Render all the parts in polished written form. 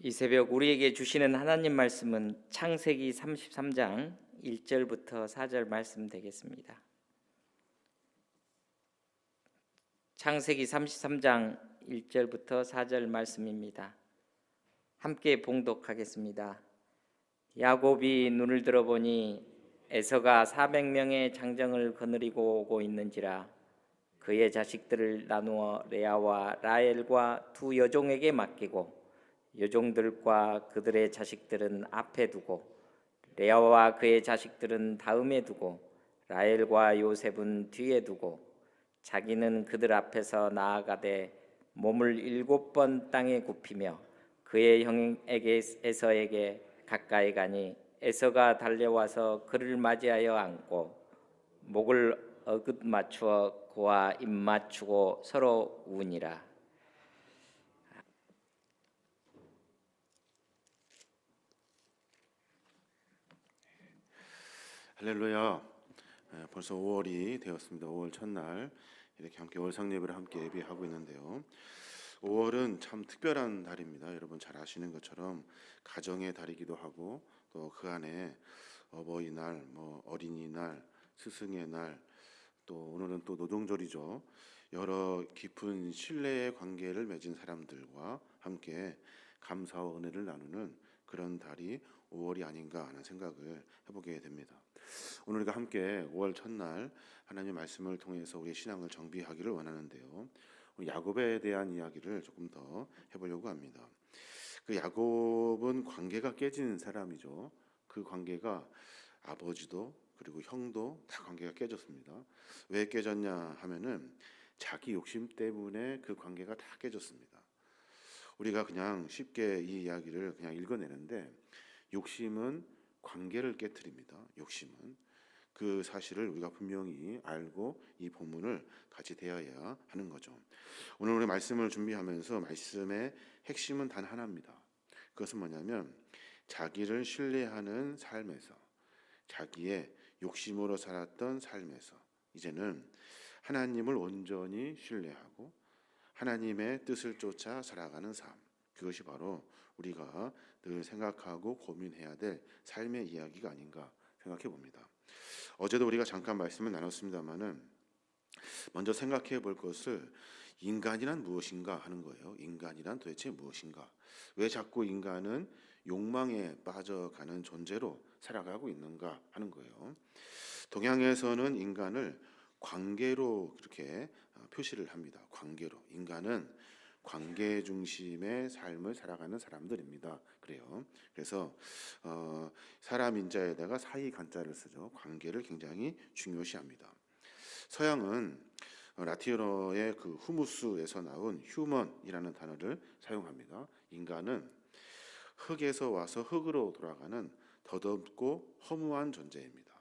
이 새벽 우리에게 주시는 하나님 말씀은 창세기 33장 1절부터 4절 말씀 되겠습니다. 창세기 33장 1절부터 4절 말씀입니다. 함께 봉독하겠습니다. 야곱이 눈을 들어보니 에서가 400명의 장정을 거느리고 오고 있는지라 그의 자식들을 나누어 레아와 라헬과 두 여종에게 맡기고 여종들과 그들의 자식들은 앞에 두고 레아와 그의 자식들은 다음에 두고 라헬과 요셉은 뒤에 두고 자기는 그들 앞에서 나아가되 몸을 7번 땅에 굽히며 그의 형에게 에서에게 가까이 가니 에서가 달려와서 그를 맞이하여 안고 목을 어긋 맞추어 그와 입 맞추고 서로 우니라. 할렐루야. 벌써 5월이 되었습니다. 5월 첫날 이렇게 함께 월상 예배를 함께 예배하고 있는데요. 5월은 참 특별한 달입니다. 여러분 잘 아시는 것처럼 가정의 달이기도 하고 또 그 안에 어버이날, 어린이날, 스승의 날, 또 오늘은 또 노동절이죠. 여러 깊은 신뢰의 관계를 맺은 사람들과 함께 감사와 은혜를 나누는 그런 달이 5월이 아닌가 하는 생각을 해보게 됩니다. 오늘 우리가 함께 5월 첫날 하나님의 말씀을 통해서 우리의 신앙을 정비하기를 원하는데요. 야곱에 대한 이야기를 조금 더 해보려고 합니다. 그 야곱은 관계가 깨진 사람이죠. 그 관계가 아버지도 그리고 형도 다 관계가 깨졌습니다. 왜 깨졌냐 하면은 자기 욕심 때문에 그 관계가 다 깨졌습니다. 우리가 그냥 쉽게 이 이야기를 그냥 읽어내는데 욕심은 관계를 깨트립니다. 욕심은 그 사실을 우리가 분명히 알고 이 본문을 같이 대해야 하는 거죠. 오늘 우리 말씀을 준비하면서 말씀의 핵심은 단 하나입니다. 그것은 뭐냐면 자기를 신뢰하는 삶에서 자기의 욕심으로 살았던 삶에서 이제는 하나님을 온전히 신뢰하고 하나님의 뜻을 쫓아 살아가는 삶, 그것이 바로 우리가 늘 생각하고 고민해야 될 삶의 이야기가 아닌가 생각해 봅니다. 어제도 우리가 잠깐 말씀을 나눴습니다마는 먼저 생각해 볼 것을 인간이란 무엇인가 하는 거예요. 인간이란 도대체 무엇인가? 왜 자꾸 인간은 욕망에 빠져가는 존재로 살아가고 있는가 하는 거예요. 동양에서는 인간을 관계로 그렇게 표시를 합니다. 관계로. 인간은 관계 중심의 삶을 살아가는 사람들입니다. 그래요. 그래서 사람 인자에다가 사이 간자를 쓰죠. 관계를 굉장히 중요시합니다. 서양은 라틴어의 그 후무스에서 나온 휴먼이라는 단어를 사용합니다. 인간은 흙에서 와서 흙으로 돌아가는 더덥고 허무한 존재입니다.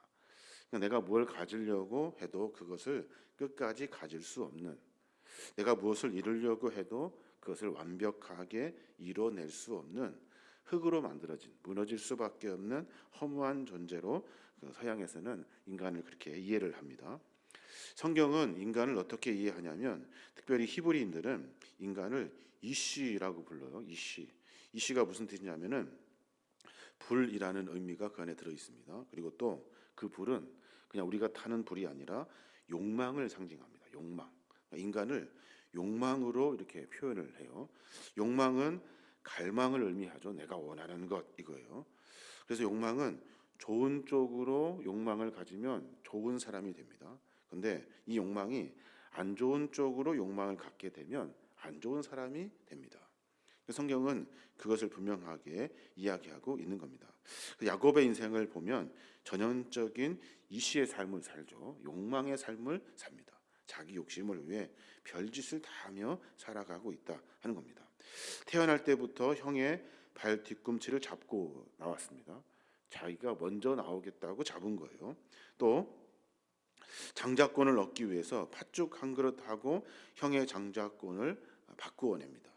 그러니까 내가 뭘 가지려고 해도 그것을 끝까지 가질 수 없는, 내가 무엇을 이루려고 해도 그것을 완벽하게 이뤄낼 수 없는 흙으로 만들어진, 무너질 수밖에 없는 허무한 존재로 서양에서는 인간을 그렇게 이해를 합니다. 성경은 인간을 어떻게 이해하냐면 특별히 히브리인들은 인간을 이쉬라고 불러요. 이쉬가 무슨 뜻이냐면은 불이라는 의미가 그 안에 들어 있습니다. 그리고 또 그 불은 그냥 우리가 타는 불이 아니라 욕망을 상징합니다. 욕망. 인간을 욕망으로 이렇게 표현을 해요. 욕망은 갈망을 의미하죠. 내가 원하는 것 이거예요. 그래서 욕망은 좋은 쪽으로 욕망을 가지면 좋은 사람이 됩니다. 근데 이 욕망이 안 좋은 쪽으로 욕망을 갖게 되면 안 좋은 사람이 됩니다. 성경은 그것을 분명하게 이야기하고 있는 겁니다. 야곱의 인생을 보면 전형적인 이시의 삶을 살죠. 욕망의 삶을 삽니다. 자기 욕심을 위해 별짓을 다 하며 살아가고 있다 하는 겁니다. 태어날 때부터 형의 발 뒤꿈치를 잡고 나왔습니다. 자기가 먼저 나오겠다고 잡은 거예요. 또 장자권을 얻기 위해서 팥죽 한 그릇 하고 형의 장자권을 바꾸어냅니다.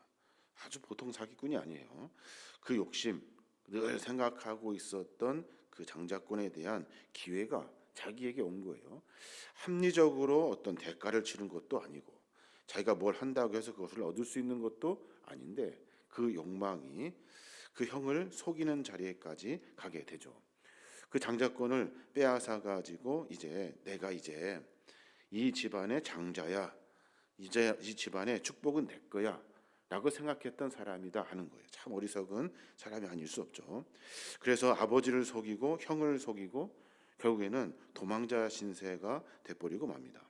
아주 보통 사기꾼이 아니에요. 그 욕심, 늘 생각하고 있었던 그 장자권에 대한 기회가 자기에게 온 거예요. 합리적으로 어떤 대가를 치른 것도 아니고 자기가 뭘 한다고 해서 그것을 얻을 수 있는 것도 아닌데 그 욕망이 그 형을 속이는 자리에까지 가게 되죠. 그 장자권을 빼앗아 가지고 내가 이 집안의 장자야. 이제 이 집안의 축복은 내 거야. 라고 생각했던 사람이다 하는 거예요. 참 어리석은 사람이 아닐 수 없죠. 그래서 아버지를 속이고 형을 속이고 결국에는 도망자 신세가 돼버리고 맙니다.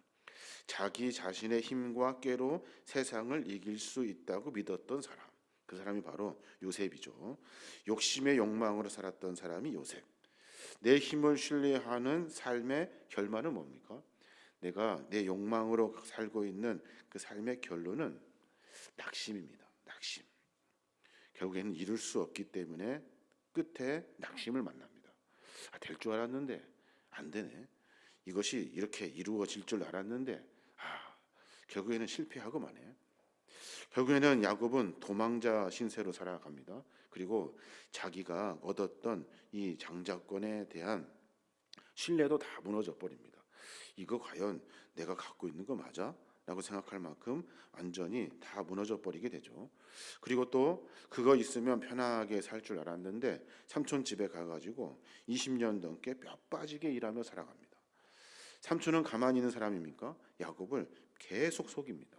자기 자신의 힘과 꾀로 세상을 이길 수 있다고 믿었던 사람, 그 사람이 바로 요셉이죠. 욕심의 욕망으로 살았던 사람이 요셉. 내 힘을 신뢰하는 삶의 결말은 뭡니까? 내가 내 욕망으로 살고 있는 그 삶의 결론은 낙심입니다. 낙심. 결국에는 이룰 수 없기 때문에 끝에 낙심을 만납니다. 될 줄 알았는데 안 되네. 이것이 이렇게 이루어질 줄 알았는데 결국에는 실패하고 마네. 결국에는 야곱은 도망자 신세로 살아갑니다. 그리고 자기가 얻었던 이 장자권에 대한 신뢰도 다 무너져 버립니다. 이거 과연 내가 갖고 있는 거 맞아? 라고 생각할 만큼 완전히 다 무너져 버리게 되죠. 그리고 또 그거 있으면 편하게 살 줄 알았는데 삼촌 집에 가가지고 20년 넘게 뼈 빠지게 일하며 살아갑니다. 삼촌은 가만히 있는 사람입니까? 야곱을 계속 속입니다.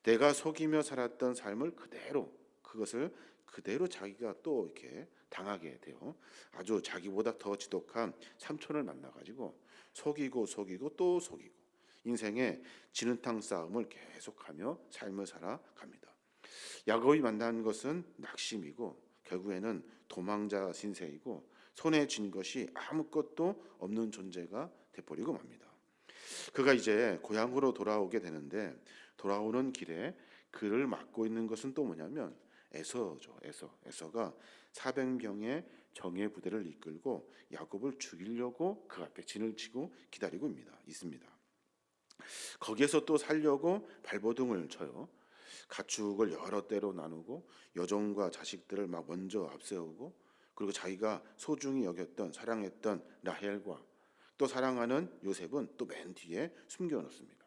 내가 속이며 살았던 삶을 그것을 그대로 자기가 또 이렇게 당하게 돼요. 아주 자기보다 더 지독한 삼촌을 만나가지고 속이고 또 속이고 인생의 진흙탕 싸움을 계속하며 삶을 살아갑니다. 야곱이 만난 것은 낙심이고 결국에는 도망자 신세이고 손에 쥔 것이 아무것도 없는 존재가 돼버리고 맙니다. 그가 이제 고향으로 돌아오게 되는데 돌아오는 길에 그를 막고 있는 것은 또 뭐냐면 에서죠. 에서가 400명의 정예 부대를 이끌고 야곱을 죽이려고 그 앞에 진을 치고 기다리고 있습니다. 거기에서 또 살려고 발버둥을 쳐요. 가축을 여러 때로 나누고 여종과 자식들을 막 먼저 앞세우고 그리고 자기가 소중히 여겼던 사랑했던 라헬과 또 사랑하는 요셉은 또 맨 뒤에 숨겨놓습니다.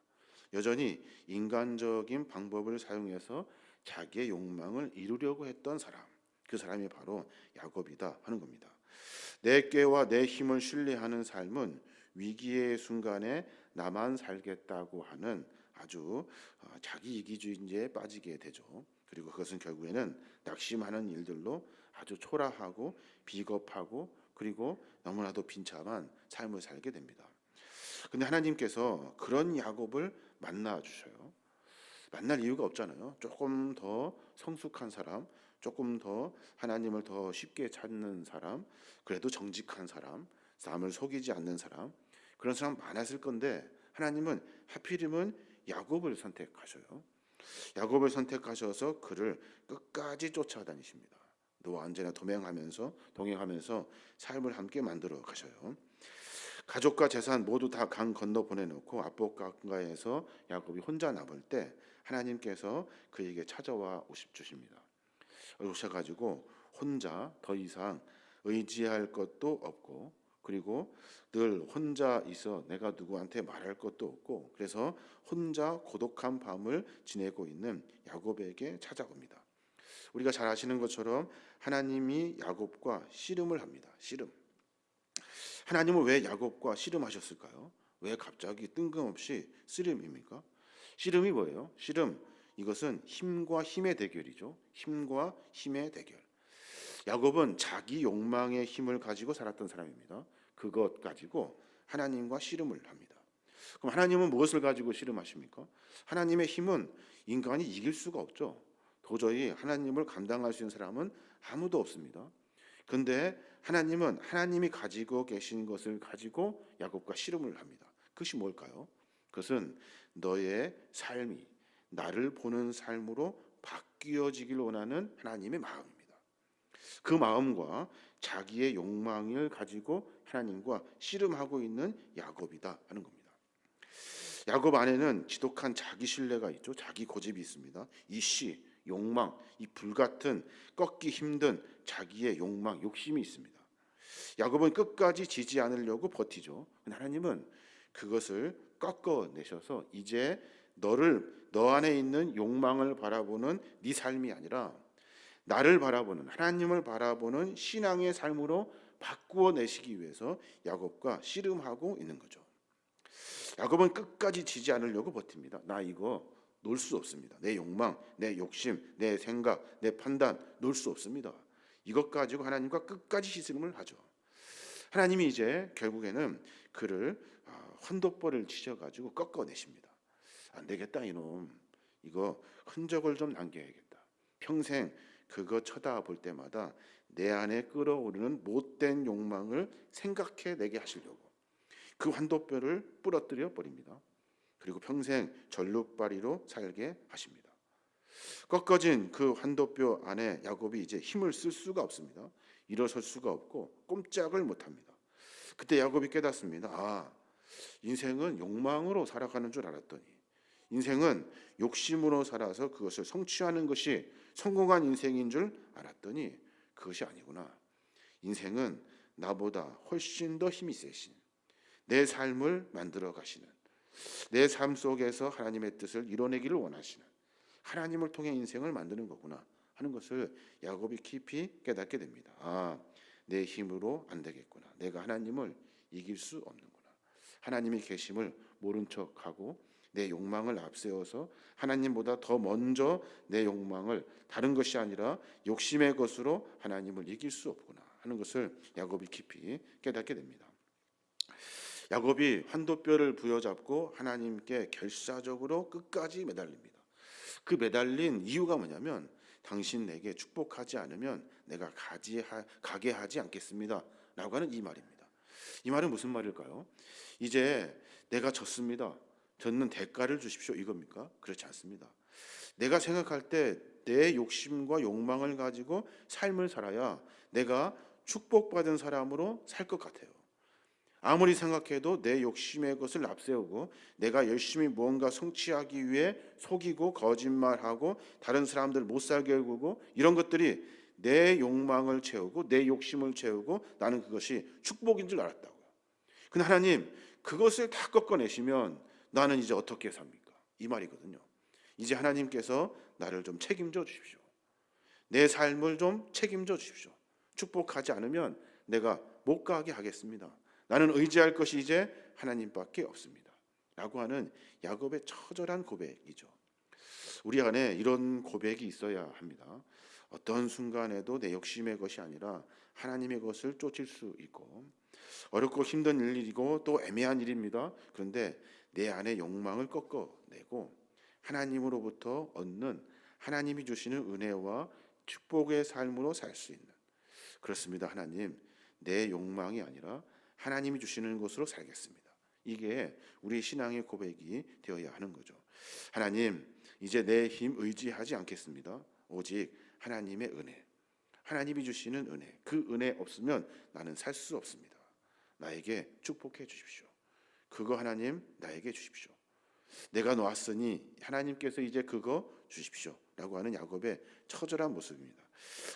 여전히 인간적인 방법을 사용해서 자기의 욕망을 이루려고 했던 사람, 그 사람이 바로 야곱이다 하는 겁니다. 내 꾀와 내 힘을 신뢰하는 삶은 위기의 순간에 나만 살겠다고 하는 아주 자기 이기주의에 빠지게 되죠. 그리고 그것은 결국에는 낙심하는 일들로 아주 초라하고 비겁하고 그리고 너무나도 빈참한 삶을 살게 됩니다. 근데 하나님께서 그런 야곱을 만나 주셔요. 만날 이유가 없잖아요. 조금 더 성숙한 사람, 조금 더 하나님을 더 쉽게 찾는 사람, 그래도 정직한 사람, 남을 속이지 않는 사람, 그런 사람 많았을 건데 하나님은 하필이면 야곱을 선택하셔요. 야곱을 선택하셔서 그를 끝까지 쫓아다니십니다. 너와 언제나 동행하면서 삶을 함께 만들어 가셔요. 가족과 재산 모두 다 강 건너 보내놓고 압복강가에서 야곱이 혼자 남을 때 하나님께서 그에게 찾아와 주십니다. 오셔가지고 혼자 더 이상 의지할 것도 없고 그리고 늘 혼자 있어 내가 누구한테 말할 것도 없고 그래서 혼자 고독한 밤을 지내고 있는 야곱에게 찾아옵니다. 우리가 잘 아시는 것처럼 하나님이 야곱과 씨름을 합니다. 씨름. 하나님은 왜 야곱과 씨름하셨을까요? 왜 갑자기 뜬금없이 씨름입니까? 씨름이 뭐예요? 씨름, 이것은 힘과 힘의 대결이죠. 힘과 힘의 대결. 야곱은 자기 욕망의 힘을 가지고 살았던 사람입니다. 그것 가지고 하나님과 씨름을 합니다. 그럼 하나님은 무엇을 가지고 씨름하십니까? 하나님의 힘은 인간이 이길 수가 없죠. 도저히 하나님을 감당할 수 있는 사람은 아무도 없습니다. 그런데 하나님은 하나님이 가지고 계신 것을 가지고 야곱과 씨름을 합니다. 그것이 뭘까요? 그것은 너의 삶이 나를 보는 삶으로 바뀌어지길 원하는 하나님의 마음입니다. 그 마음과 자기의 욕망을 가지고 하나님과 씨름하고 있는 야곱이다 하는 겁니다. 야곱 안에는 지독한 자기 신뢰가 있죠. 자기 고집이 있습니다. 이 욕망, 이 불같은 꺾기 힘든 자기의 욕망, 욕심이 있습니다. 야곱은 끝까지 지지 않으려고 버티죠. 하나님은 그것을 꺾어내셔서 이제 너 안에 있는 욕망을 바라보는 네 삶이 아니라 나를 바라보는, 하나님을 바라보는 신앙의 삶으로 바꾸어 내시기 위해서 야곱과 씨름하고 있는 거죠. 야곱은 끝까지 지지 않으려고 버팁니다. 나 이거 놓을 수 없습니다. 내 욕망, 내 욕심, 내 생각, 내 판단 놓을 수 없습니다. 이것 가지고 하나님과 끝까지 씨름을 하죠. 하나님이 이제 결국에는 그를 헌독벌을 치셔가지고 꺾어내십니다. 안 되겠다 이놈, 이거 흔적을 좀 남겨야겠다. 평생 그거 쳐다볼 때마다 내 안에 끓어오르는 못된 욕망을 생각해내게 하시려고 그 환도뼈를 부러뜨려 버립니다. 그리고 평생 절룩바리로 살게 하십니다. 꺾어진 그 환도뼈 안에 야곱이 이제 힘을 쓸 수가 없습니다. 일어설 수가 없고 꼼짝을 못합니다. 그때 야곱이 깨닫습니다. 인생은 욕망으로 살아가는 줄 알았더니, 인생은 욕심으로 살아서 그것을 성취하는 것이 성공한 인생인 줄 알았더니 그것이 아니구나. 인생은 나보다 훨씬 더 힘이 세신, 내 삶을 만들어 가시는, 내 삶 속에서 하나님의 뜻을 이뤄내기를 원하시는 하나님을 통해 인생을 만드는 거구나 하는 것을 야곱이 깊이 깨닫게 됩니다. 내 힘으로 안 되겠구나. 내가 하나님을 이길 수 없는구나. 하나님의 계심을 모른 척하고 내 욕망을 앞세워서 하나님보다 더 먼저 내 욕망을, 다른 것이 아니라 욕심의 것으로 하나님을 이길 수 없구나 하는 것을 야곱이 깊이 깨닫게 됩니다. 야곱이 환도뼈를 부여잡고 하나님께 결사적으로 끝까지 매달립니다. 그 매달린 이유가 뭐냐면, 당신 내게 축복하지 않으면 내가 가게 하지 않겠습니다 라고 하는 이 말입니다. 이 말은 무슨 말일까요? 이제 내가 졌습니다, 졌는 대가를 주십시오 이겁니까? 그렇지 않습니다. 내가 생각할 때 내 욕심과 욕망을 가지고 삶을 살아야 내가 축복받은 사람으로 살 것 같아요. 아무리 생각해도 내 욕심의 것을 앞세우고 내가 열심히 무언가 성취하기 위해 속이고 거짓말하고 다른 사람들 못 살게 굴고, 이런 것들이 내 욕망을 채우고 내 욕심을 채우고 나는 그것이 축복인 줄 알았다고요. 근데 하나님, 그것을 다 꺾어내시면 나는 이제 어떻게 삽니까? 이 말이거든요. 이제 하나님께서 나를 좀 책임져 주십시오. 내 삶을 좀 책임져 주십시오. 축복하지 않으면 내가 못 가게 하겠습니다. 나는 의지할 것이 이제 하나님밖에 없습니다 라고 하는 야곱의 처절한 고백이죠. 우리 안에 이런 고백이 있어야 합니다. 어떤 순간에도 내 욕심의 것이 아니라 하나님의 것을 쫓을 수 있고, 어렵고 힘든 일이고 또 애매한 일입니다. 그런데 내 안에 욕망을 꺾어내고 하나님으로부터 얻는, 하나님이 주시는 은혜와 축복의 삶으로 살 수 있는, 그렇습니다. 하나님, 내 욕망이 아니라 하나님이 주시는 것으로 살겠습니다. 이게 우리 신앙의 고백이 되어야 하는 거죠. 하나님, 이제 내 힘 의지하지 않겠습니다. 오직 하나님의 은혜, 하나님이 주시는 은혜, 그 은혜 없으면 나는 살 수 없습니다. 나에게 축복해 주십시오. 그거 하나님 나에게 주십시오. 내가 놓았으니 하나님께서 이제 그거 주십시오 라고 하는 야곱의 처절한 모습입니다.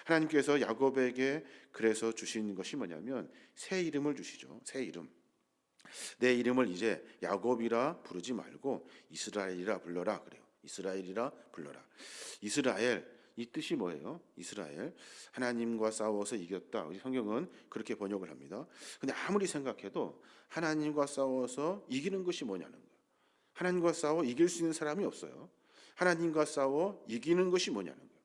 하나님께서 야곱에게 그래서 주신 것이 뭐냐면 새 이름을 주시죠. 새 이름. 내 이름을 이제 야곱이라 부르지 말고 이스라엘이라 불러라 그래요. 이스라엘이라 불러라. 이스라엘, 이 뜻이 뭐예요? 이스라엘, 하나님과 싸워서 이겼다. 우리 성경은 그렇게 번역을 합니다. 근데 아무리 생각해도 하나님과 싸워서 이기는 것이 뭐냐는 거예요. 하나님과 싸워 이길 수 있는 사람이 없어요. 하나님과 싸워 이기는 것이 뭐냐는 거예요.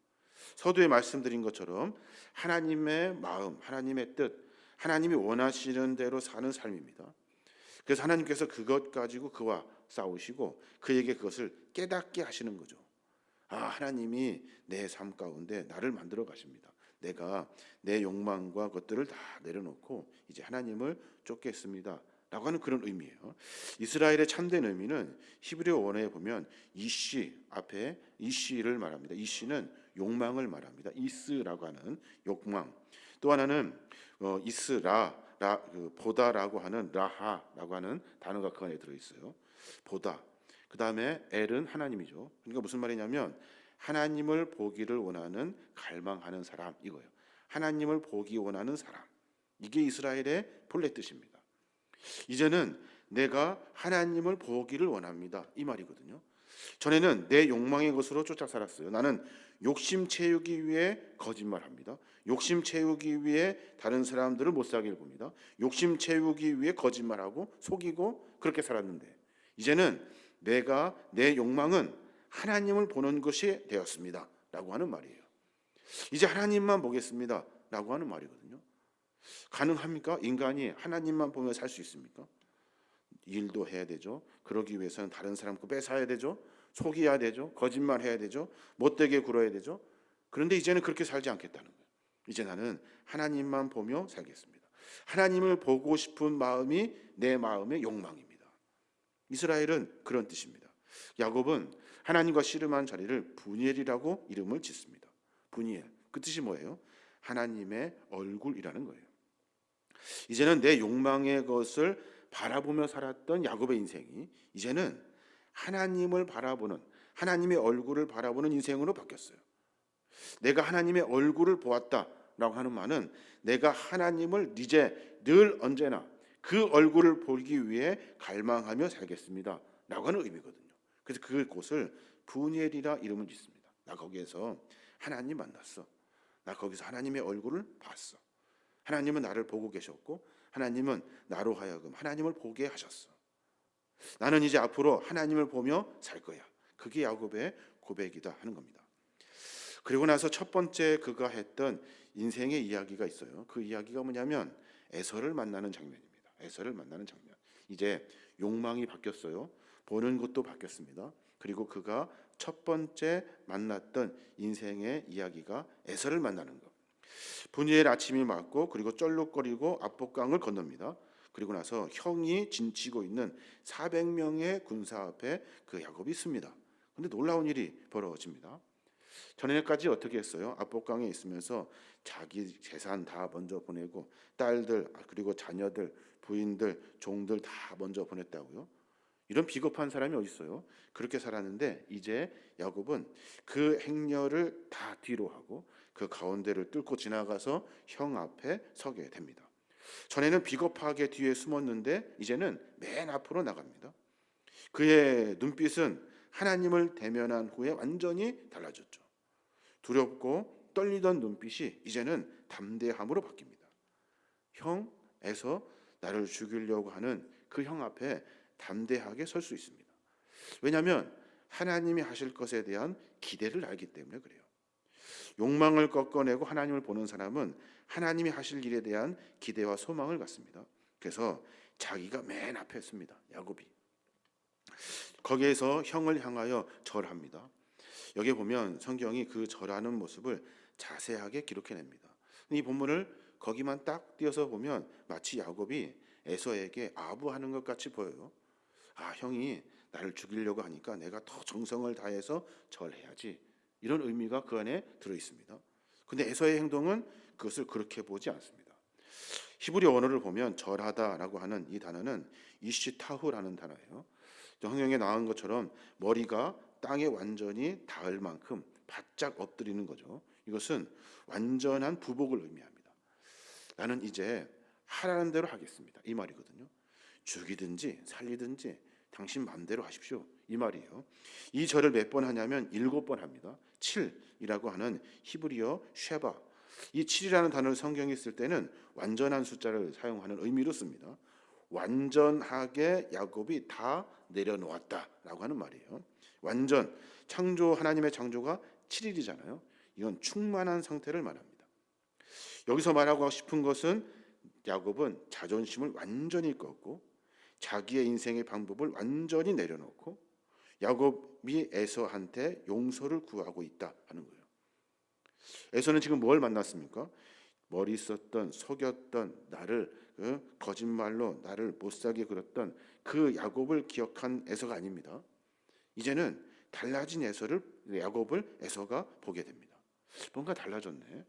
서두에 말씀드린 것처럼 하나님의 마음, 하나님의 뜻, 하나님이 원하시는 대로 사는 삶입니다. 그래서 하나님께서 그것 가지고 그와 싸우시고 그에게 그것을 깨닫게 하시는 거죠. 하나님이 내 삶 가운데 나를 만들어 가십니다. 내가 내 욕망과 것들을 다 내려놓고 이제 하나님을 쫓겠습니다 라고 하는 그런 의미예요. 이스라엘의 참된 의미는 히브리어 원어에 보면 이시, 앞에 이시를 말합니다. 이시는 욕망을 말합니다. 이스라고 하는 욕망. 또 하나는 보다라고 하는 라하라고 하는 단어가 그 안에 들어있어요. 보다. 그 다음에 엘은 하나님이죠. 그러니까 무슨 말이냐면 하나님을 보기를 원하는, 갈망하는 사람, 이거예요. 하나님을 보기 원하는 사람. 이게 이스라엘의 본래 뜻입니다. 이제는 내가 하나님을 보기를 원합니다 이 말이거든요. 전에는 내 욕망의 것으로 쫓아 살았어요. 나는 욕심 채우기 위해 거짓말합니다. 욕심 채우기 위해 다른 사람들을 못 살게 봅니다. 욕심 채우기 위해 거짓말하고 속이고 그렇게 살았는데 이제는 내가 내 욕망은 하나님을 보는 것이 되었습니다. 라고 하는 말이에요. 이제 하나님만 보겠습니다. 라고 하는 말이거든요. 가능합니까? 인간이 하나님만 보며 살 수 있습니까? 일도 해야 되죠. 그러기 위해서는 다른 사람 거 뺏어야 되죠. 속여야 되죠. 거짓말해야 되죠. 못되게 굴어야 되죠. 그런데 이제는 그렇게 살지 않겠다는 거예요. 이제 나는 하나님만 보며 살겠습니다. 하나님을 보고 싶은 마음이 내 마음의 욕망입니다. 이스라엘은 그런 뜻입니다. 야곱은 하나님과 씨름한 자리를 분이엘이라고 이름을 짓습니다. 분이엘, 그 뜻이 뭐예요? 하나님의 얼굴이라는 거예요. 이제는 내 욕망의 것을 바라보며 살았던 야곱의 인생이 이제는 하나님을 바라보는, 하나님의 얼굴을 바라보는 인생으로 바뀌었어요. 내가 하나님의 얼굴을 보았다라고 하는 말은 내가 하나님을 이제 늘 언제나 그 얼굴을 보기 위해 갈망하며 살겠습니다 라고 하는 의미거든요. 그래서 그곳을 분이엘이라 이름을 짓습니다. 나 거기에서 하나님 만났어. 나 거기서 하나님의 얼굴을 봤어. 하나님은 나를 보고 계셨고 하나님은 나로 하여금 하나님을 보게 하셨어. 나는 이제 앞으로 하나님을 보며 살 거야. 그게 야곱의 고백이다 하는 겁니다. 그리고 나서 첫 번째 그가 했던 인생의 이야기가 있어요. 그 이야기가 뭐냐면 에서를 만나는 장면입니다. 에서를 만나는 장면. 이제 욕망이 바뀌었어요. 보는 것도 바뀌었습니다. 그리고 그가 첫 번째 만났던 인생의 이야기가 에서를 만나는 것. 분이엘 아침이 맞고 그리고 쩔룩거리고 압복강을 건넙니다. 그리고 나서 형이 진치고 있는 400명의 군사 앞에 그 야곱이 있습니다. 근데 놀라운 일이 벌어집니다. 전에까지 어떻게 했어요? 압복강에 있으면서 자기 재산 다 먼저 보내고 딸들 그리고 자녀들 부인들 종들 다 먼저 보냈다고요? 이런 비겁한 사람이 어디 있어요? 그렇게 살았는데 이제 야곱은 그 행렬을 다 뒤로 하고 그 가운데를 뚫고 지나가서 형 앞에 서게 됩니다. 전에는 비겁하게 뒤에 숨었는데 이제는 맨 앞으로 나갑니다. 그의 눈빛은 하나님을 대면한 후에 완전히 달라졌죠. 두렵고 떨리던 눈빛이 이제는 담대함으로 바뀝니다. 형에서 나를 죽이려고 하는 그 형 앞에 담대하게 설 수 있습니다. 왜냐하면 하나님이 하실 것에 대한 기대를 알기 때문에 그래요. 욕망을 꺾어내고 하나님을 보는 사람은 하나님이 하실 일에 대한 기대와 소망을 갖습니다. 그래서 자기가 맨 앞에 있습니다. 야곱이. 거기에서 형을 향하여 절합니다. 여기 보면 성경이 그 절하는 모습을 자세하게 기록해냅니다. 이 본문을 거기만 딱 띄어서 보면 마치 야곱이 에서에게 아부하는 것 같이 보여요. 아, 형이 나를 죽이려고 하니까 내가 더 정성을 다해서 절해야지. 이런 의미가 그 안에 들어 있습니다. 근데 에서의 행동은 그것을 그렇게 보지 않습니다. 히브리 언어를 보면 절하다라고 하는 이 단어는 이시타후라는 단어예요. 성경에 나온 것처럼 머리가 땅에 완전히 닿을 만큼 바짝 엎드리는 거죠. 이것은 완전한 부복을 의미합니다. 나는 이제 하라는 대로 하겠습니다. 이 말이거든요. 죽이든지 살리든지 당신 마음대로 하십시오. 이 말이에요. 이 절을 몇 번 하냐면 7번 합니다. 7이라고 하는 히브리어 쉐바. 이 7이라는 단어를 성경에 쓸 때는 완전한 숫자를 사용하는 의미로 씁니다. 완전하게 야곱이 다 내려놓았다라고 하는 말이에요. 완전, 창조 하나님의 창조가 7일이잖아요. 이건 충만한 상태를 말합니다. 여기서 말하고 싶은 것은 야곱은 자존심을 완전히 꺾고 자기의 인생의 방법을 완전히 내려놓고 야곱이 에서한테 용서를 구하고 있다 하는 거예요. 에서는 지금 뭘 만났습니까? 머리 썼던 속였던 나를 거짓말로 나를 못살게 굴었던 그 야곱을 기억한 에서가 아닙니다. 이제는 달라진 야곱을 에서가 보게 됩니다. 뭔가 달라졌네.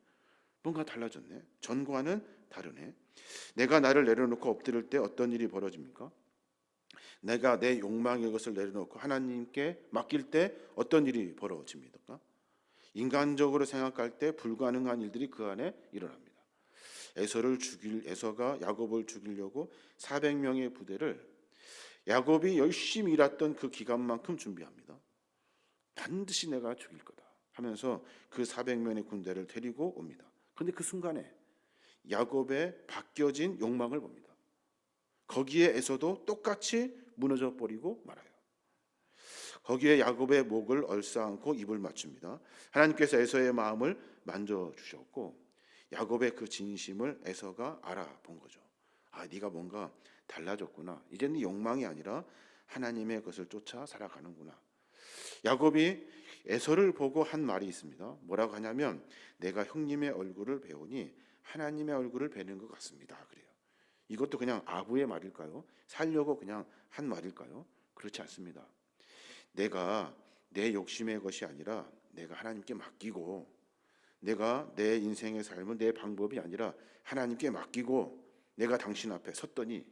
뭔가 달라졌네. 전과는 다르네. 내가 나를 내려놓고 엎드릴 때 어떤 일이 벌어집니까? 내가 내 욕망의 것을 내려놓고 하나님께 맡길 때 어떤 일이 벌어집니까? 인간적으로 생각할 때 불가능한 일들이 그 안에 일어납니다. 에서가 야곱을 죽이려고 400명의 부대를 야곱이 열심히 일했던 그 기간만큼 준비합니다. 반드시 내가 죽일 거다 하면서 그 400명의 군대를 데리고 옵니다. 그런데 그 순간에 야곱의 바뀌어진 욕망을 봅니다. 거기에 에서도 똑같이 무너져 버리고 말아요. 거기에 야곱의 목을 얼싸안고 입을 맞춥니다. 하나님께서 에서의 마음을 만져주셨고 야곱의 그 진심을 에서가 알아본 거죠. 아, 네가 뭔가 달라졌구나. 이제는 욕망이 아니라 하나님의 것을 쫓아 살아가는구나. 야곱이 에서를 보고 한 말이 있습니다. 뭐라고 하냐면 내가 형님의 얼굴을 배우니 하나님의 얼굴을 뵈는 것 같습니다. 그래요. 이것도 그냥 아부의 말일까요? 살려고 그냥 한 말일까요? 그렇지 않습니다. 내가 내 욕심의 것이 아니라 내가 하나님께 맡기고 내가 내 인생의 삶은 내 방법이 아니라 하나님께 맡기고 내가 당신 앞에 섰더니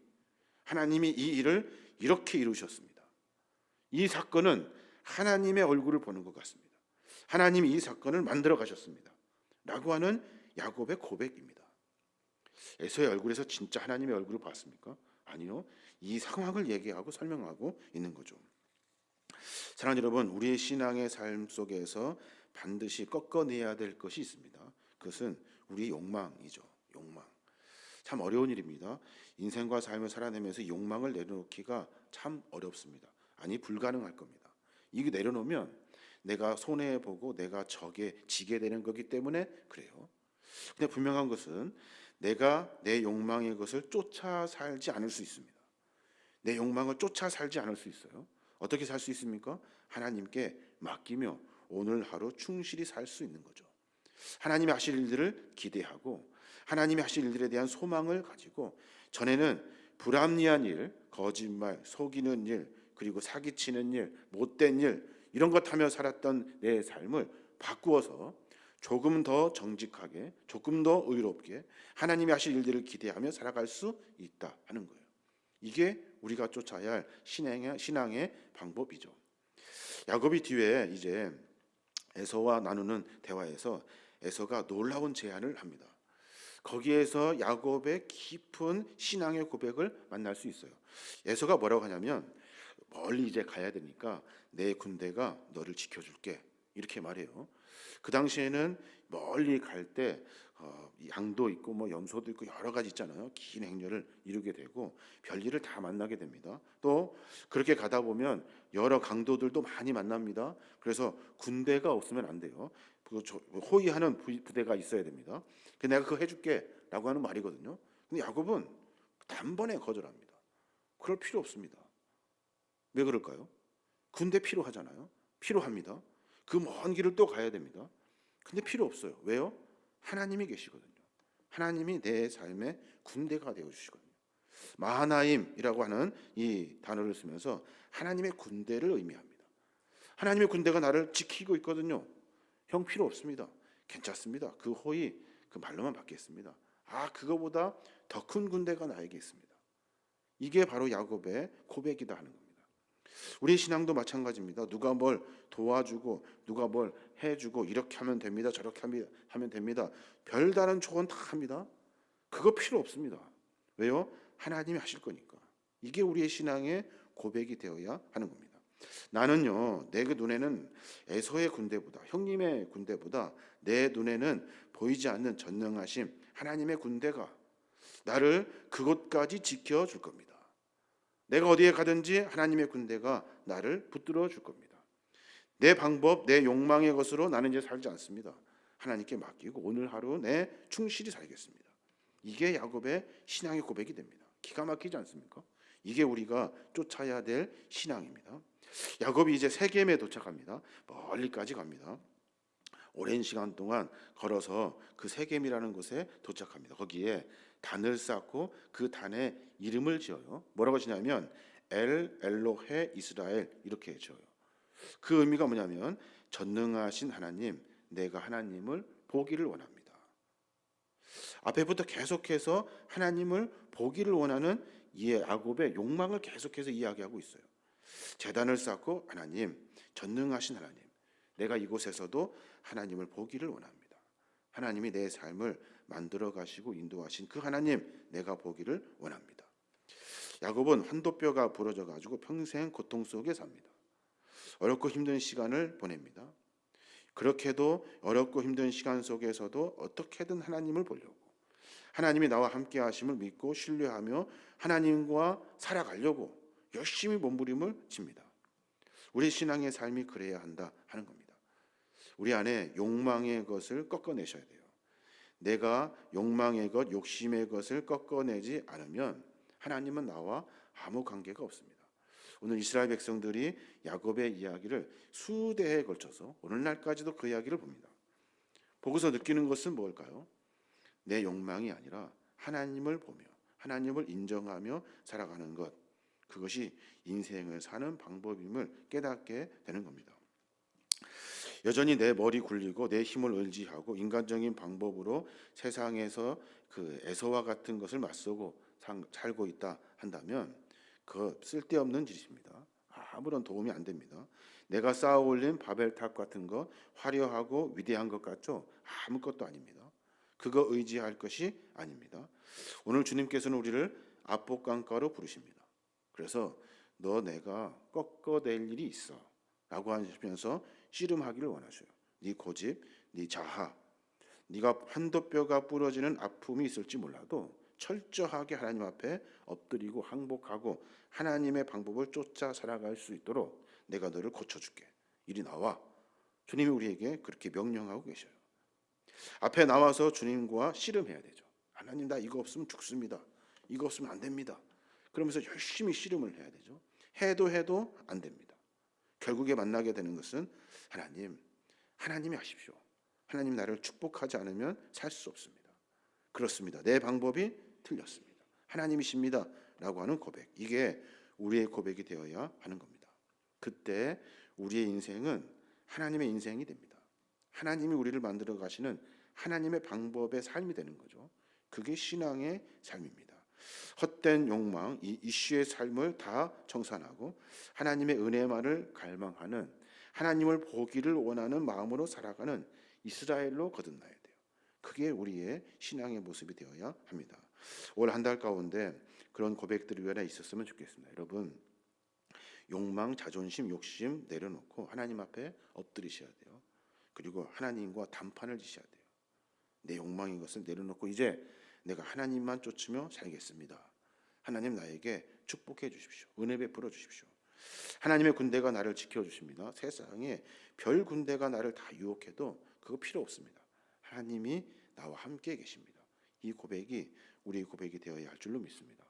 하나님이 이 일을 이렇게 이루셨습니다. 이 사건은 하나님의 얼굴을 보는 것 같습니다. 하나님이 이 사건을 만들어 가셨습니다. 라고 하는 야곱의 고백입니다. 에서의 얼굴에서 진짜 하나님의 얼굴을 봤습니까? 아니요. 이 상황을 얘기하고 설명하고 있는 거죠. 사랑하는 여러분, 우리의 신앙의 삶 속에서 반드시 꺾어내야 될 것이 있습니다. 그것은 우리의 욕망이죠. 욕망. 참 어려운 일입니다. 인생과 삶을 살아내면서 욕망을 내려놓기가 참 어렵습니다. 아니 불가능할 겁니다. 이게 내려놓으면 내가 손해보고 내가 적에 지게 되는 거기 때문에 그래요. 근데 분명한 것은 내가 내 욕망의 것을 쫓아 살지 않을 수 있습니다. 내 욕망을 쫓아 살지 않을 수 있어요. 어떻게 살 수 있습니까? 하나님께 맡기며 오늘 하루 충실히 살 수 있는 거죠. 하나님이 하실 일들을 기대하고 하나님이 하실 일들에 대한 소망을 가지고 전에는 불합리한 일, 거짓말, 속이는 일, 그리고 사기치는 일, 못된 일 이런 것 하며 살았던 내 삶을 바꾸어서 조금 더 정직하게, 조금 더 의롭게 하나님이 하실 일들을 기대하며 살아갈 수 있다 하는 거예요. 이게 우리가 쫓아야 할 신앙의 방법이죠. 야곱이 뒤에 이제 에서와 나누는 대화에서 에서가 놀라운 제안을 합니다. 거기에서 야곱의 깊은 신앙의 고백을 만날 수 있어요. 에서가 뭐라고 하냐면 멀리 이제 가야 되니까 내 군대가 너를 지켜줄게 이렇게 말해요. 그 당시에는 멀리 갈 때 양도 있고 뭐 염소도 있고 여러 가지 있잖아요. 긴 행렬을 이루게 되고 별일을 다 만나게 됩니다. 또 그렇게 가다 보면 여러 강도들도 많이 만납니다. 그래서 군대가 없으면 안 돼요. 호위하는 부대가 있어야 됩니다. 내가 그거 해줄게라고 하는 말이거든요. 근데 야곱은 단번에 거절합니다. 그럴 필요 없습니다. 왜 그럴까요? 군대 필요하잖아요. 필요합니다. 그 먼 길을 또 가야 됩니다. 근데 필요 없어요. 왜요? 하나님이 계시거든요. 하나님이 내 삶의 군대가 되어 주시거든요. 마하나임이라고 하는 이 단어를 쓰면서 하나님의 군대를 의미합니다. 하나님의 군대가 나를 지키고 있거든요. 형 필요 없습니다. 괜찮습니다. 그 호의 그 말로만 받겠습니다. 그거보다 더 큰 군대가 나에게 있습니다. 이게 바로 야곱의 고백이다 하는 겁니다. 우리 신앙도 마찬가지입니다. 누가 뭘 도와주고 누가 뭘 해주고 이렇게 하면 됩니다. 저렇게 하면 됩니다. 별다른 조언 다 합니다. 그거 필요 없습니다. 왜요? 하나님이 하실 거니까. 이게 우리의 신앙의 고백이 되어야 하는 겁니다. 나는요, 내 그 눈에는 에서의 군대보다 형님의 군대보다 내 눈에는 보이지 않는 전능하심 하나님의 군대가 나를 그곳까지 지켜줄 겁니다. 내가 어디에 가든지 하나님의 군대가 나를 붙들어 줄 겁니다. 내 방법, 내 욕망의 것으로 나는 이제 살지 않습니다. 하나님께 맡기고 오늘 하루 내 충실히 살겠습니다. 이게 야곱의 신앙의 고백이 됩니다. 기가 막히지 않습니까? 이게 우리가 쫓아야 될 신앙입니다. 야곱이 이제 세겜에 도착합니다. 멀리까지 갑니다. 오랜 시간 동안 걸어서 그 세겜이라는 곳에 도착합니다. 거기에 단을 쌓고 그 단에 이름을 지어요. 뭐라고 지냐면 엘 엘로헤 이스라엘 이렇게 지어요. 그 의미가 뭐냐면 전능하신 하나님, 내가 하나님을 보기를 원합니다. 앞에부터 계속해서 하나님을 보기를 원하는 이 야곱의 욕망을 계속해서 이야기하고 있어요. 제단을 쌓고 하나님, 전능하신 하나님, 내가 이곳에서도 하나님을 보기를 원합니다. 하나님이 내 삶을 만들어 가시고 인도하신 그 하나님 내가 보기를 원합니다. 야곱은 환도뼈가 부러져 가지고 평생 고통 속에 삽니다. 어렵고 힘든 시간을 보냅니다. 그렇게도 어렵고 힘든 시간 속에서도 어떻게든 하나님을 보려고, 하나님이 나와 함께 하심을 믿고 신뢰하며 하나님과 살아가려고 열심히 몸부림을 칩니다. 우리 신앙의 삶이 그래야 한다 하는 겁니다. 우리 안에 욕망의 것을 꺾어내셔야 돼요. 내가 욕망의 것, 욕심의 것을 꺾어내지 않으면 하나님은 나와 아무 관계가 없습니다. 오늘 이스라엘 백성들이 야곱의 이야기를 수대에 걸쳐서 오늘날까지도 그 이야기를 봅니다. 보고서 느끼는 것은 뭘까요? 내 욕망이 아니라 하나님을 보며 하나님을 인정하며 살아가는 것, 그것이 인생을 사는 방법임을 깨닫게 되는 겁니다. 여전히 내 머리 굴리고 내 힘을 의지하고 인간적인 방법으로 세상에서 그 애서와 같은 것을 맞서고 살고 있다 한다면 그 쓸데없는 짓입니다. 아무런 도움이 안 됩니다. 내가 쌓아 올린 바벨탑 같은 것, 화려하고 위대한 것 같죠? 아무것도 아닙니다. 그거 의지할 것이 아닙니다. 오늘 주님께서는 우리를 압복강가로 부르십니다. 그래서 너 내가 꺾어낼 일이 있어 라고 하시면서 씨름하기를 원하셔요. 네 고집, 네 자하, 네가 한도 뼈가 부러지는 아픔이 있을지 몰라도 철저하게 하나님 앞에 엎드리고 항복하고 하나님의 방법을 쫓아 살아갈 수 있도록 내가 너를 고쳐줄게. 이리 나와. 주님이 우리에게 그렇게 명령하고 계셔요. 앞에 나와서 주님과 씨름해야 되죠. 하나님, 나 이거 없으면 죽습니다. 이거 없으면 안 됩니다. 그러면서 열심히 씨름을 해야 되죠. 해도 안 됩니다. 결국에 만나게 되는 것은 하나님이 하십시오. 하나님 나를 축복하지 않으면 살 수 없습니다. 그렇습니다. 내 방법이 틀렸습니다. 하나님이십니다 라고 하는 고백, 이게 우리의 고백이 되어야 하는 겁니다. 그때 우리의 인생은 하나님의 인생이 됩니다. 하나님이 우리를 만들어 가시는 하나님의 방법의 삶이 되는 거죠. 그게 신앙의 삶입니다. 헛된 욕망, 이 이슈의 삶을 다 청산하고 하나님의 은혜만을 갈망하는, 하나님을 보기를 원하는 마음으로 살아가는 이스라엘로 거듭나야 돼요. 그게 우리의 신앙의 모습이 되어야 합니다. 올 한 달 가운데 그런 고백들이 위에 있었으면 좋겠습니다. 여러분, 욕망, 자존심, 욕심 내려놓고 하나님 앞에 엎드리셔야 돼요. 그리고 하나님과 단판을 지셔야 돼요. 내 욕망인 것을 내려놓고 이제 내가 하나님만 쫓으며 살겠습니다. 하나님 나에게 축복해 주십시오. 은혜 베풀어 주십시오. 하나님의 군대가 나를 지켜주십니다. 세상에 별 군대가 나를 다 유혹해도 그거 필요 없습니다. 하나님이 나와 함께 계십니다. 이 고백이 우리의 고백이 되어야 할 줄로 믿습니다.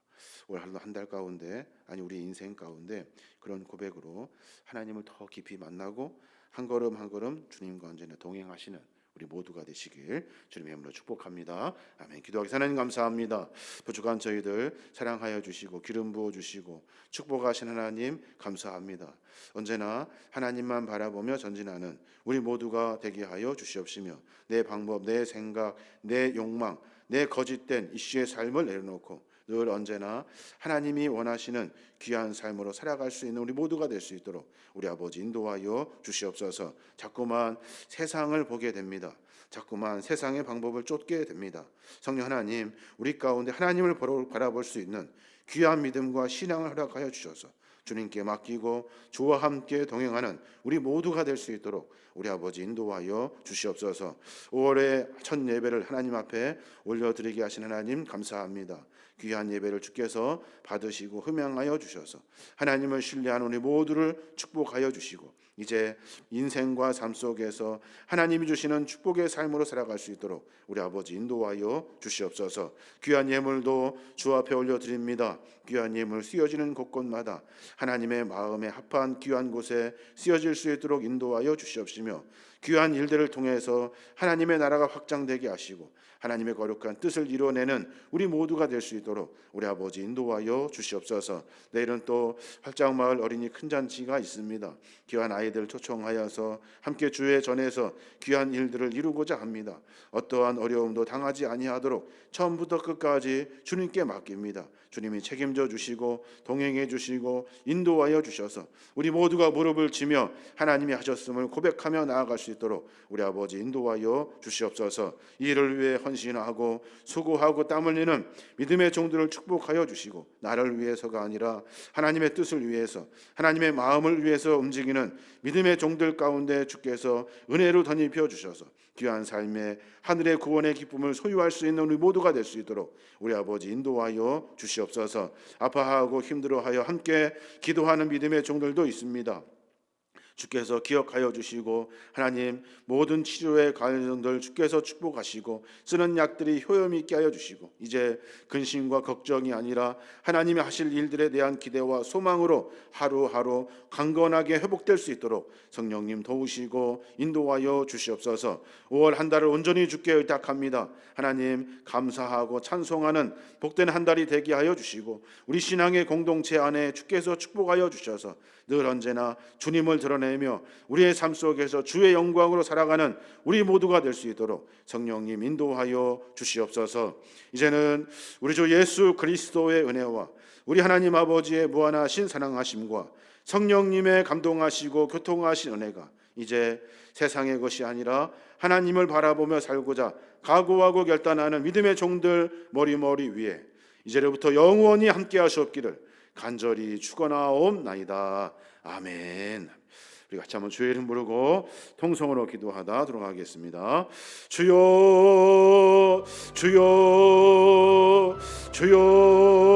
올 한 달 가운데, 아니 우리 인생 가운데 그런 고백으로 하나님을 더 깊이 만나고 한 걸음 한 걸음 주님과 언제나 동행하시는 우리 모두가 되시길 주님의 이름으로 축복합니다. 아멘. 기도하기 하나님 감사합니다. 부족한 저희들 사랑하여 주시고 기름 부어 주시고 축복하신 하나님 감사합니다. 언제나 하나님만 바라보며 전진하는 우리 모두가 되게 하여 주시옵시며 내 방법, 내 생각, 내 욕망, 내 거짓된 이슈의 삶을 내려놓고 늘 언제나 하나님이 원하시는 귀한 삶으로 살아갈 수 있는 우리 모두가 될 수 있도록 우리 아버지 인도하여 주시옵소서. 자꾸만 세상을 보게 됩니다. 자꾸만 세상의 방법을 쫓게 됩니다. 성령 하나님, 우리 가운데 하나님을 바라볼 수 있는 귀한 믿음과 신앙을 허락하여 주셔서 주님께 맡기고 주와 함께 동행하는 우리 모두가 될 수 있도록 우리 아버지 인도하여 주시옵소서. 5월의 첫 예배를 하나님 앞에 올려드리게 하신 하나님 감사합니다. 귀한 예배를 주께서 받으시고 흠양하여 주셔서 하나님을 신뢰하는 우리 모두를 축복하여 주시고 이제 인생과 삶 속에서 하나님이 주시는 축복의 삶으로 살아갈 수 있도록 우리 아버지 인도하여 주시옵소서. 귀한 예물도 주 앞에 올려드립니다. 귀한 예물 쓰여지는 곳곳마다 하나님의 마음에 합한 귀한 곳에 쓰여질 수 있도록 인도하여 주시옵시며 귀한 일들을 통해서 하나님의 나라가 확장되게 하시고 하나님의 거룩한 뜻을 이뤄내는 우리 모두가 될 수 있도록 우리 아버지 인도하여 주시옵소서. 내일은 또 활장마을 어린이 큰 잔치가 있습니다. 귀한 아이들 초청하여서 함께 주의 전에서 귀한 일들을 이루고자 합니다. 어떠한 어려움도 당하지 아니하도록 처음부터 끝까지 주님께 맡깁니다. 주님이 책임져 주시고 동행해 주시고 인도하여 주셔서 우리 모두가 무릎을 치며 하나님이 하셨음을 고백하며 나아갈 수 수 있도록 우리 아버지 인도하여 주시옵소서. 이 일을 위해 헌신하고 수고하고 땀 흘리는 믿음의 종들을 축복하여 주시고 나를 위해서가 아니라 하나님의 뜻을 위해서 하나님의 마음을 위해서 움직이는 믿음의 종들 가운데 주께서 은혜로 덧입혀 주셔서 귀한 삶에 하늘의 구원의 기쁨을 소유할 수 있는 우리 모두가 될 수 있도록 우리 아버지 인도하여 주시옵소서. 아파하고 힘들어하여 함께 기도하는 믿음의 종들도 있습니다. 주께서 기억하여 주시고 하나님 모든 치료의 과정들 주께서 축복하시고 쓰는 약들이 효염 있게 하여 주시고 이제 근심과 걱정이 아니라 하나님이 하실 일들에 대한 기대와 소망으로 하루하루 강건하게 회복될 수 있도록 성령님 도우시고 인도하여 주시옵소서. 5월 한 달을 온전히 주께 의탁합니다. 하나님 감사하고 찬송하는 복된 한 달이 되게 하여 주시고 우리 신앙의 공동체 안에 주께서 축복하여 주셔서 늘 언제나 주님을 드러내며 우리의 삶 속에서 주의 영광으로 살아가는 우리 모두가 될 수 있도록 성령님 인도하여 주시옵소서. 이제는 우리 주 예수 그리스도의 은혜와 우리 하나님 아버지의 무한하신 사랑하심과 성령님의 감동하시고 교통하신 은혜가 이제 세상의 것이 아니라 하나님을 바라보며 살고자 각오하고 결단하는 믿음의 종들 머리머리 위에 이제로부터 영원히 함께 하시옵기를 간절히 축원하옵나이다. 아멘. 우리 같이 한번 주의 이름 부르고 통성으로 기도하다 들어가겠습니다. 주여 주여 주여